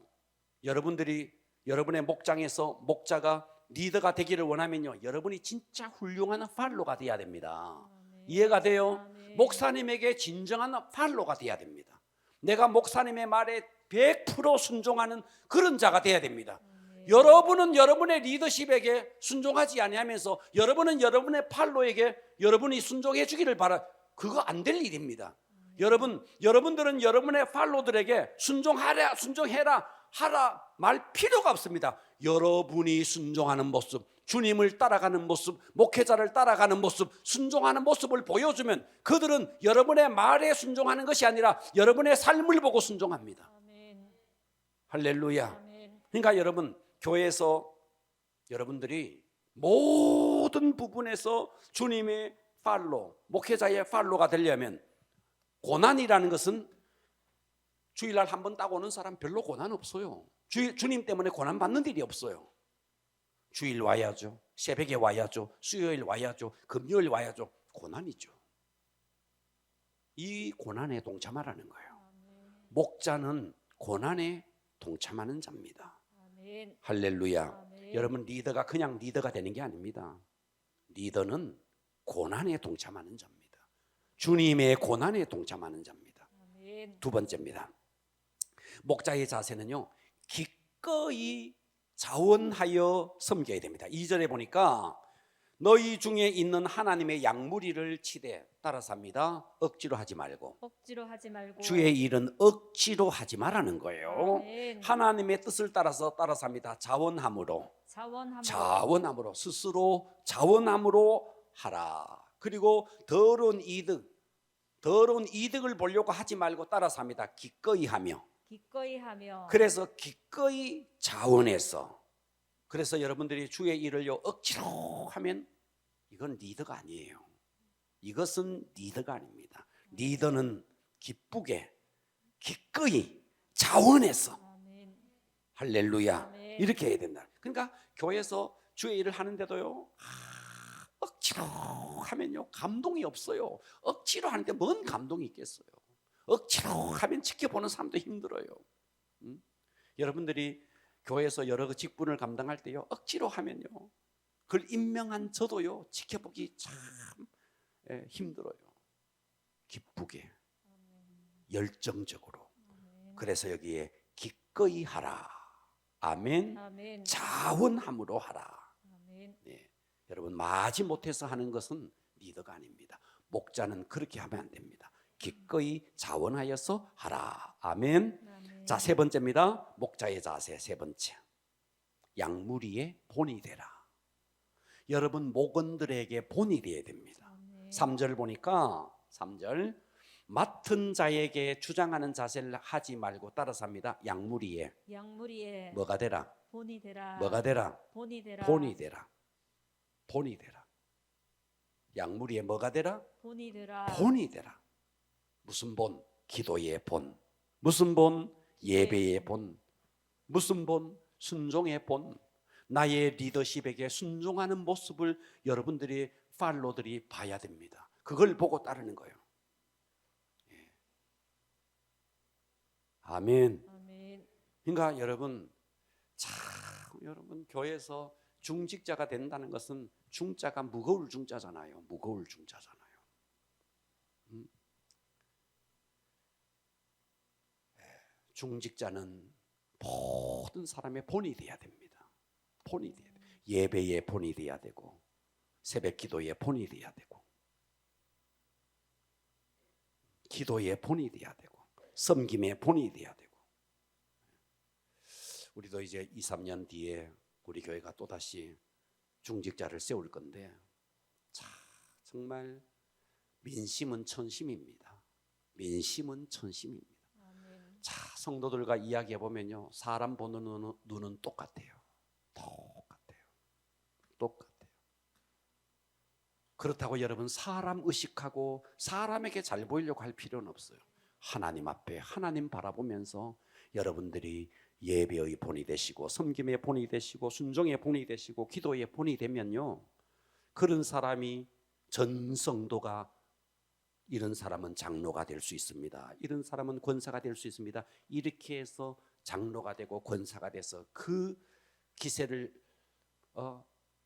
여러분들이 여러분의 목장에서 목자가 리더가 되기를 원하면요, 여러분이 진짜 훌륭한 팔로가 되어야 됩니다. 아멘. 이해가 돼요? 아멘. 목사님에게 진정한 팔로가 되어야 됩니다. 내가 목사님의 말에 100% 순종하는 그런 자가 되어야 됩니다. 아멘. 여러분은 여러분의 리더십에게 순종하지 아니하면서 여러분은 여러분의 팔로에게 여러분이 순종해 주기를 바라, 그거 안 될 일입니다. 여러분들은 여러분의 팔로들에게 순종해라 하라 말 필요가 없습니다. 여러분이 순종하는 모습, 주님을 따라가는 모습, 목회자를 따라가는 모습, 순종하는 모습을 보여주면 그들은 여러분의 말에 순종하는 것이 아니라 여러분의 삶을 보고 순종합니다. 아멘. 할렐루야. 아멘. 그러니까 여러분, 교회에서 여러분들이 모든 부분에서 주님의 팔로, 목회자의 팔로가 되려면 고난이라는 것은 주일날 한 번 따고 오는 사람 별로 고난 없어요. 주님 때문에 고난 받는 일이 없어요. 주일 와야죠. 새벽에 와야죠. 수요일 와야죠. 금요일 와야죠. 고난이죠. 이 고난에 동참하라는 거예요. 아멘. 목자는 고난에 동참하는 자입니다. 아멘. 할렐루야. 아멘. 여러분, 리더가 그냥 리더가 되는 게 아닙니다. 리더는 고난에 동참하는 자입니다. 주님의 고난에 동참하는 자입니다. 아멘. 두 번째입니다. 목자의 자세는요, 기꺼이 자원하여 섬겨야 됩니다. 2절에 보니까 너희 중에 있는 하나님의 양무리를 치되, 따라서 합니다. 억지로 하지 말고. 억지로 하지 말고. 주의 일은 억지로 하지 말라는 거예요. 아멘. 하나님의 뜻을 따라서 합니다. 자원함으로. 자원함으로. 스스로 자원함으로 하라. 그리고 더러운 이득을 보려고 하지 말고, 따라서 합니다. 기꺼이 하며. 기꺼이 하며. 그래서 기꺼이 자원해서. 그래서 여러분들이 주의 일을요 억지로 하면 이건 리더가 아니에요. 이것은 리더가 아닙니다. 리더는 기쁘게 기꺼이 자원해서. 아멘. 할렐루야. 아멘. 이렇게 해야 된다. 그러니까 교회에서 주의 일을 하는데도요, 억지로 하면요 감동이 없어요. 억지로 하는데 뭔 감동이 있겠어요. 억지로 하면 지켜보는 사람도 힘들어요. 여러분들이 교회에서 여러 직분을 감당할 때요 억지로 하면요 그걸 임명한 저도요 지켜보기 참 힘들어요. 기쁘게 열정적으로. 그래서 여기에 기꺼이 하라. 아멘. 아멘. 자원함으로 하라. 아멘. 네. 여러분 마지 못해서 하는 것은 리더가 아닙니다. 목자는 그렇게 하면 안 됩니다. 기꺼이 자원하여서 하라. 아멘. 아멘. 자, 세 번째입니다. 목자의 자세 세 번째. 양무리의 본이 되라. 여러분 목원들에게 본이 되어야 됩니다. 아멘. 3절 보니까 3절 맡은 자에게 주장하는 자세를 하지 말고 따라서 합니다. 양무리에 양무리에 뭐가 되라? 본이 되라. 뭐가 되라? 본이 되라. 본이 되라. 본이 되라. 양무리에 뭐가 되라? 본이 되라. 본이 되라. 무슨 본? 기도의 본. 무슨 본? 예배의 본. 무슨 본? 순종의 본. 나의 리더십에게 순종하는 모습을 여러분들이 팔로들이 봐야 됩니다. 그걸 보고 따르는 거예요. 예. 아멘. 아멘. 그러니까 여러분 참 여러분 교회에서 중직자가 된다는 것은 중자가 무거울 중자잖아요. 무거울 중자잖아요. 중직자는 모든 사람의 본이 돼야 됩니다. 본이 돼야 돼요. 예배의 본이 돼야 되고 새벽 기도의 본이 돼야 되고 기도의 본이 돼야 되고 섬김의 본이 돼야 되고. 우리도 이제 2, 3년 뒤에 우리 교회가 또다시 중직자를 세울 건데 자, 정말 민심은 천심입니다. 민심은 천심입니다. 아멘. 자, 성도들과 이야기해 보면요 사람 보는 눈은 똑같아요. 똑같아요. 똑같아요. 그렇다고 여러분 사람 의식하고 사람에게 잘 보이려고 할 필요는 없어요. 하나님 앞에 하나님 바라보면서 여러분들이 예배의 본이 되시고 섬김의 본이 되시고 순종의 본이 되시고 기도의 본이 되면요 그런 사람이 전 성도가 이런 사람은 장로가 될 수 있습니다. 이런 사람은 권사가 될 수 있습니다. 이렇게 해서 장로가 되고 권사가 돼서 그 기세를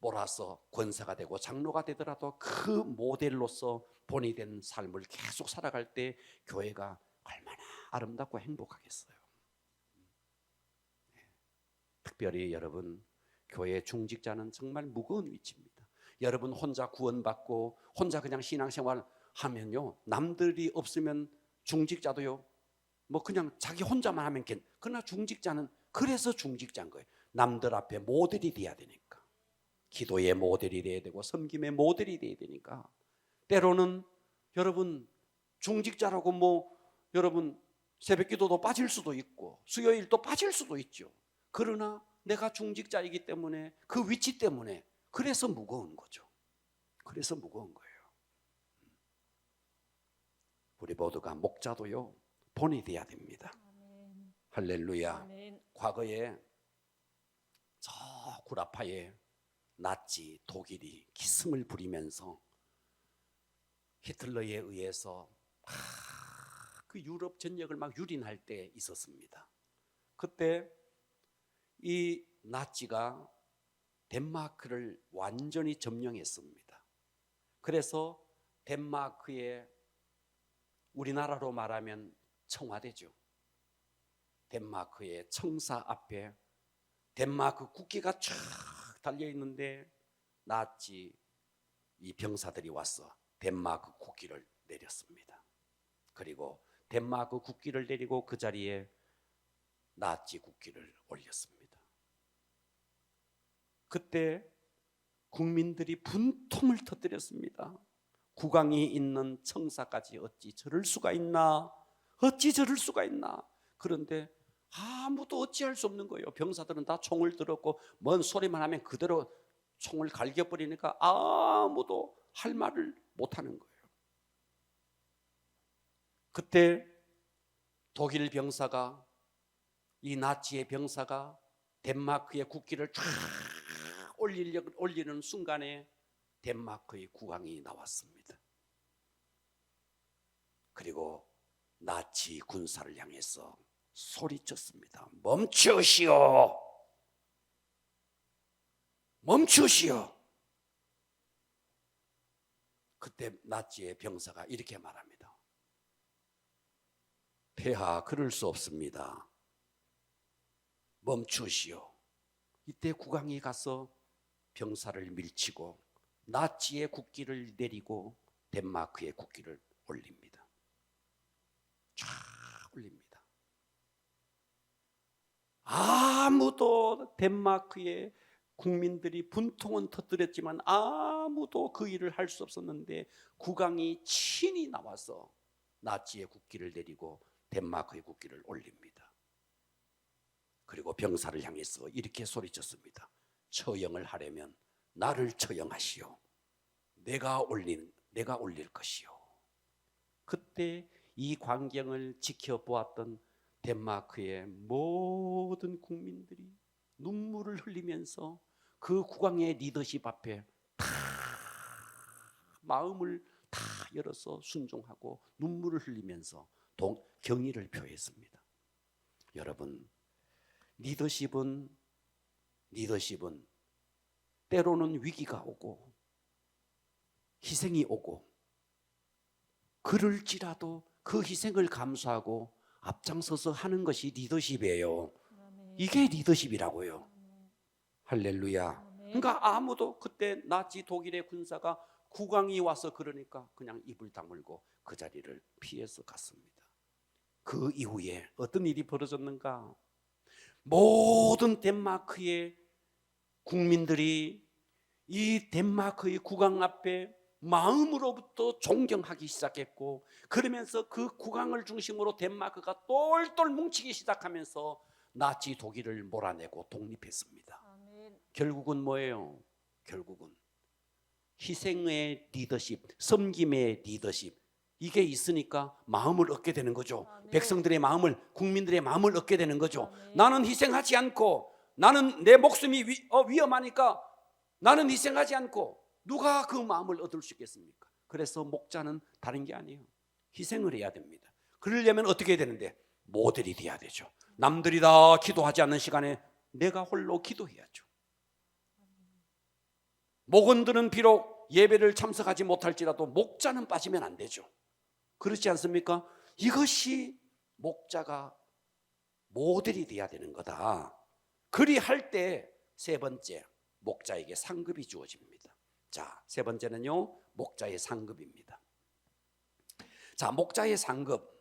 몰아서 권사가 되고 장로가 되더라도 그 모델로서 본이 된 삶을 계속 살아갈 때 교회가 얼마나 아름답고 행복하겠어요. 특별히 여러분 교회 중직자는 정말 무거운 위치입니다. 여러분 혼자 구원받고 혼자 그냥 신앙생활 하면요 남들이 없으면 중직자도요 뭐 그냥 자기 혼자만 하면 그러나 중직자는 그래서 중직자인 거예요. 남들 앞에 모델이 돼야 되니까. 기도의 모델이 돼야 되고 섬김의 모델이 돼야 되니까. 때로는 여러분 중직자라고 뭐 여러분 새벽기도도 빠질 수도 있고 수요일도 빠질 수도 있죠. 그러나 내가 중직자이기 때문에 그 위치 때문에 그래서 무거운 거죠. 그래서 무거운 거예요. 우리 모두가 목자도요 본이 돼야 됩니다. 아멘. 할렐루야. 아멘. 과거에 저 구라파에 나치 독일이 기승을 부리면서 히틀러에 의해서 그 유럽 전역을 막 유린할 때 있었습니다. 그때 이 나치가 덴마크를 완전히 점령했습니다. 그래서 덴마크의 우리나라로 말하면 청와대죠. 덴마크의 청사 앞에 덴마크 국기가 쫙 달려 있는데 나치 이 병사들이 와서 덴마크 국기를 내렸습니다. 그리고 덴마크 국기를 내리고 그 자리에 나치 국기를 올렸습니다. 그때 국민들이 분통을 터뜨렸습니다. 국왕이 있는 청사까지 어찌 저럴 수가 있나? 어찌 저럴 수가 있나? 그런데 아무도 어찌할 수 없는 거예요. 병사들은 다 총을 들었고 뭔 소리만 하면 그대로 총을 갈겨버리니까 아무도 할 말을 못하는 거예요. 그때 독일 병사가 이 나치의 병사가 덴마크의 국기를 쫙 올리는 순간에 덴마크의 국왕이 나왔습니다. 그리고 나치 군사를 향해서 소리쳤습니다. 멈추시오. 멈추시오. 그때 나치의 병사가 이렇게 말합니다. 폐하, 그럴 수 없습니다. 멈추시오. 이때 국왕이 가서 병사를 밀치고 나치의 국기를 내리고 덴마크의 국기를 올립니다. 쫙 올립니다. 아무도 덴마크의 국민들이 분통은 터뜨렸지만 아무도 그 일을 할 수 없었는데 국왕이 친히 나와서 나치의 국기를 내리고 덴마크의 국기를 올립니다. 그리고 병사를 향해서 이렇게 소리쳤습니다. 처형을 하려면 나를 처형하시오. 내가 올릴 것이요. 그때 이 광경을 지켜보았던 덴마크의 모든 국민들이 눈물을 흘리면서 그 국왕의 리더십 앞에 다 마음을 다 열어서 순종하고 눈물을 흘리면서 경의를 표했습니다. 여러분, 리더십은 때로는 위기가 오고 희생이 오고 그럴지라도 그 희생을 감수하고 앞장서서 하는 것이 리더십이에요. 이게 리더십이라고요. 할렐루야. 그러니까 아무도 그때 나치 독일의 군사가 국왕이 와서 그러니까 그냥 입을 다물고 그 자리를 피해서 갔습니다. 그 이후에 어떤 일이 벌어졌는가? 모든 덴마크의 국민들이 이 덴마크의 국왕 앞에 마음으로부터 존경하기 시작했고, 그러면서 그 국왕을 중심으로 덴마크가 똘똘 뭉치기 시작하면서 나치 독일을 몰아내고 독립했습니다. 아멘. 결국은 뭐예요? 결국은 희생의 리더십, 섬김의 리더십, 이게 있으니까 마음을 얻게 되는 거죠. 아멘. 백성들의 마음을, 국민들의 마음을 얻게 되는 거죠. 아멘. 나는 희생하지 않고, 나는 내 목숨이 위험하니까 나는 희생하지 않고 누가 그 마음을 얻을 수 있겠습니까? 그래서 목자는 다른 게 아니에요. 희생을 해야 됩니다. 그러려면 어떻게 해야 되는데? 모델이 돼야 되죠. 남들이 다 기도하지 않는 시간에 내가 홀로 기도해야죠. 목원들은 비록 예배를 참석하지 못할지라도 목자는 빠지면 안 되죠. 그렇지 않습니까? 이것이 목자가 모델이 돼야 되는 거다. 그리할 때 세 번째, 목자에게 상급이 주어집니다. 자, 세 번째는요, 목자의 상급입니다. 자, 목자의 상급.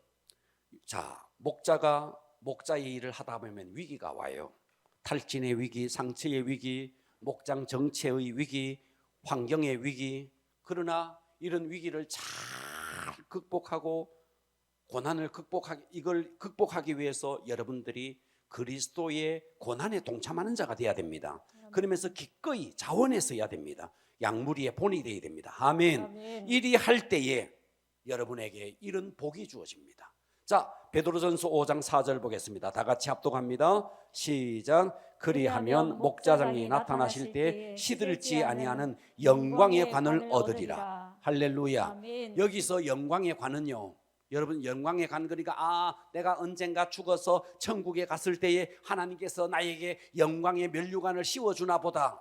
자, 목자가 목자의 일을 하다 보면 위기가 와요. 탈진의 위기, 상처의 위기, 목장 정체의 위기, 환경의 위기. 그러나 이런 위기를 잘 극복하고 고난을 이걸 극복하기 위해서 여러분들이 그리스도의 고난에 동참하는 자가 되어야 됩니다. 그러면서 기꺼이 자원해서 해야 됩니다. 양무리의 본이 되어야 됩니다. 아멘. 아멘. 이리 할 때에 여러분에게 이런 복이 주어집니다. 자, 베드로전서 5장 4절 보겠습니다. 다 같이 합독합니다. 시작. 그리하면 목자장이 나타나실 때 시들지 아니하는 영광의 관을 얻으리라. 할렐루야. 아멘. 여기서 영광의 관은요, 여러분, 영광의 관, 그러니까 내가 언젠가 죽어서 천국에 갔을 때에 하나님께서 나에게 영광의 면류관을 씌워주나 보다.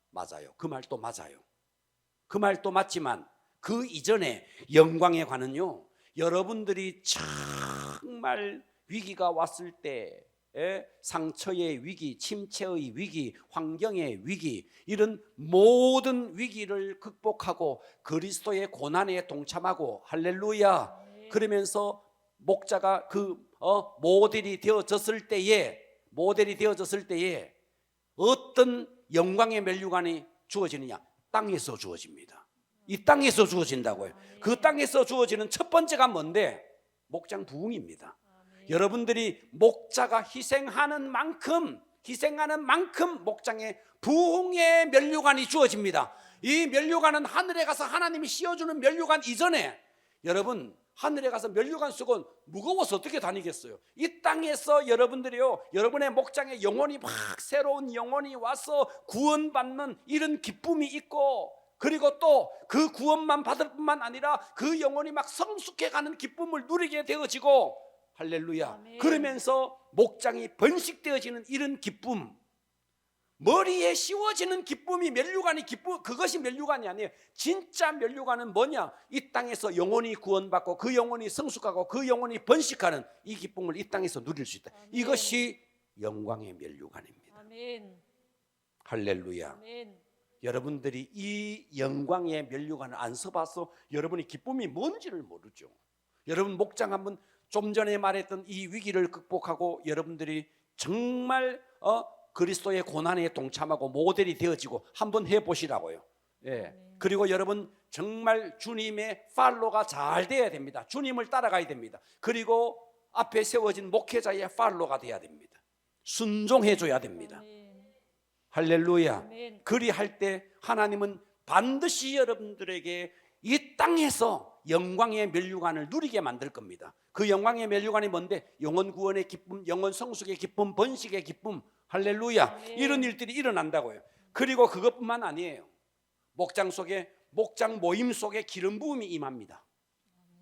맞아요. 그 말도 맞아요. 그 말도 맞지만 그 이전에 영광의 관은요, 여러분들이 정말 위기가 왔을 때, 상처의 위기, 침체의 위기, 환경의 위기, 이런 모든 위기를 극복하고 그리스도의 고난에 동참하고, 할렐루야, 그러면서 목자가 모델이 되어졌을 때에 어떤 영광의 면류관이 주어지느냐? 땅에서 주어집니다. 이 땅에서 주어진다고요. 그 땅에서 주어지는 첫 번째가 뭔데? 목장 부흥입니다. 여러분들이 목자가 희생하는 만큼 목장에 부흥의 면류관이 주어집니다. 이 면류관은 하늘에 가서 하나님이 씌워주는 면류관 이전에, 여러분, 하늘에 가서 면류관 쓰고 무거워서 어떻게 다니겠어요? 이 땅에서 여러분들이요, 여러분의 목장에 영혼이 막 새로운 영혼이 와서 구원받는 이런 기쁨이 있고 그리고 또 그 구원만 받을 뿐만 아니라 그 영혼이 막 성숙해가는 기쁨을 누리게 되어지고, 할렐루야. 아멘. 그러면서 목장이 번식되어지는 이런 기쁨, 머리에 씌워지는 기쁨이 면류관이 기쁨, 그것이 면류관이 아니에요. 진짜 면류관은 뭐냐? 이 땅에서 영혼이 구원받고 그 영혼이 성숙하고 그 영혼이 번식하는 이 기쁨을 이 땅에서 누릴 수 있다. 아멘. 이것이 영광의 면류관입니다. 아멘. 할렐루야. 아멘. 여러분들이 이 영광의 면류관을 안 써봐서 여러분이 기쁨이 뭔지를 모르죠. 여러분 목장 한번, 좀 전에 말했던 이 위기를 극복하고 여러분들이 정말 그리스도의 고난에 동참하고 모델이 되어지고 한번 해보시라고요. 예. 그리고 여러분 정말 주님의 팔로가 잘 돼야 됩니다. 주님을 따라가야 됩니다. 그리고 앞에 세워진 목회자의 팔로가 돼야 됩니다. 순종해줘야 됩니다. 아멘. 할렐루야. 아멘. 그리할 때 하나님은 반드시 여러분들에게 이 땅에서 영광의 면류관을 누리게 만들 겁니다. 그 영광의 면류관이 뭔데? 영혼 구원의 기쁨, 영혼 성숙의 기쁨, 번식의 기쁨. 할렐루야. 아멘. 이런 일들이 일어난다고요. 그리고 그것뿐만 아니에요. 목장 속에, 목장 모임 속에 기름 부음이 임합니다.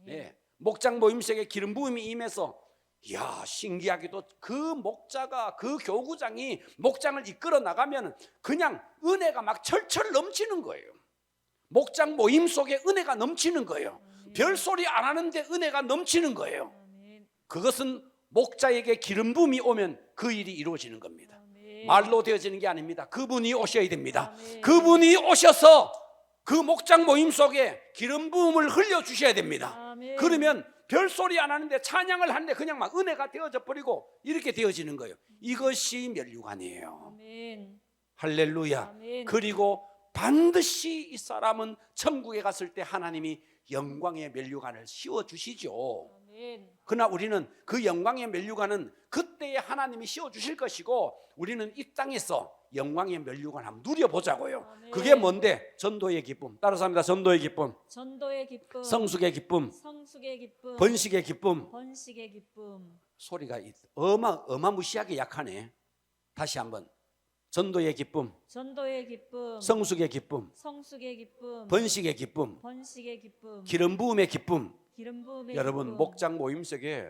네. 목장 모임 속에 기름 부음이 임해서, 이야, 신기하게도 그 목자가, 그 교구장이 목장을 이끌어 나가면 그냥 은혜가 막 철철 넘치는 거예요. 목장 모임 속에 은혜가 넘치는 거예요. 별소리 안 하는데 은혜가 넘치는 거예요. 아멘. 그것은 목자에게 기름 부음이 오면 그 일이 이루어지는 겁니다. 아멘. 말로 되어지는 게 아닙니다. 그분이 오셔야 됩니다. 아멘. 그분이 오셔서 그 목장 모임 속에 기름 부음을 흘려주셔야 됩니다. 아멘. 그러면 별소리 안 하는데 찬양을 하는데 그냥 막 은혜가 되어져 버리고 이렇게 되어지는 거예요. 이것이 면류관이에요. 아멘. 할렐루야. 아멘. 그리고 반드시 이 사람은 천국에 갔을 때 하나님이 영광의 면류관을 씌워주시죠. 아멘. 그러나 우리는 그 영광의 면류관은 그때에 하나님이 씌워주실 것이고, 우리는 이 땅에서 영광의 면류관 한번 누려보자고요. 아멘. 그게 뭔데? 전도의 기쁨. 따라서 합니다. 전도의 기쁨, 전도의 기쁨. 성숙의 기쁨, 성숙의 기쁨. 번식의 기쁨. 번식의 기쁨. 소리가 어마무시하게 약하네. 다시 한번. 전도의 기쁨, 전도의 기쁨. 성숙의 기쁨, 성숙의 기쁨. 번식의 기쁨, 번식의 기쁨. 기름 부음의 기쁨. 기름 부음의 여러분 기쁨. 목장 모임 속에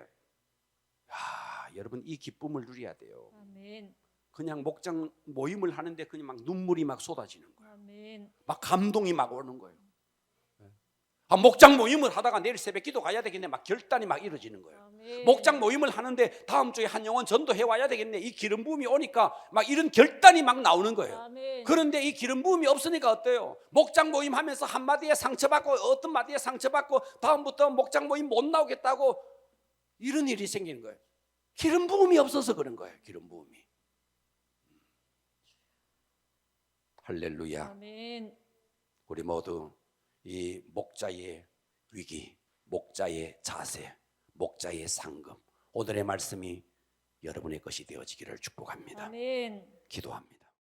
여러분 이 기쁨을 누려야 돼요. 아멘. 그냥 목장 모임을 하는데 그냥 막 눈물이 막 쏟아지는 거예요. 아멘. 막 감동이 막 오는 거예요. 목장 모임을 하다가 내일 새벽 기도 가야 되겠네, 막 결단이 막 이루어지는 거예요. 아멘. 목장 모임을 하는데 다음 주에 한 영혼 전도해 와야 되겠네, 이 기름 부음이 오니까 막 이런 결단이 막 나오는 거예요. 아멘. 그런데 이 기름 부음이 없으니까 어때요? 목장 모임 하면서 한마디에 상처받고 어떤 마디에 상처받고 다음부터 목장 모임 못 나오겠다고 이런 일이 생기는 거예요. 기름 부음이 없어서 그런 거예요. 기름 부음이. 할렐루야. 아멘. 우리 모두 이 목자의 위기, 목자의 자세, 목자의 상급, 오늘의 말씀이 여러분의 것이 되어지기를 축복합니다. 아멘. 기도합니다.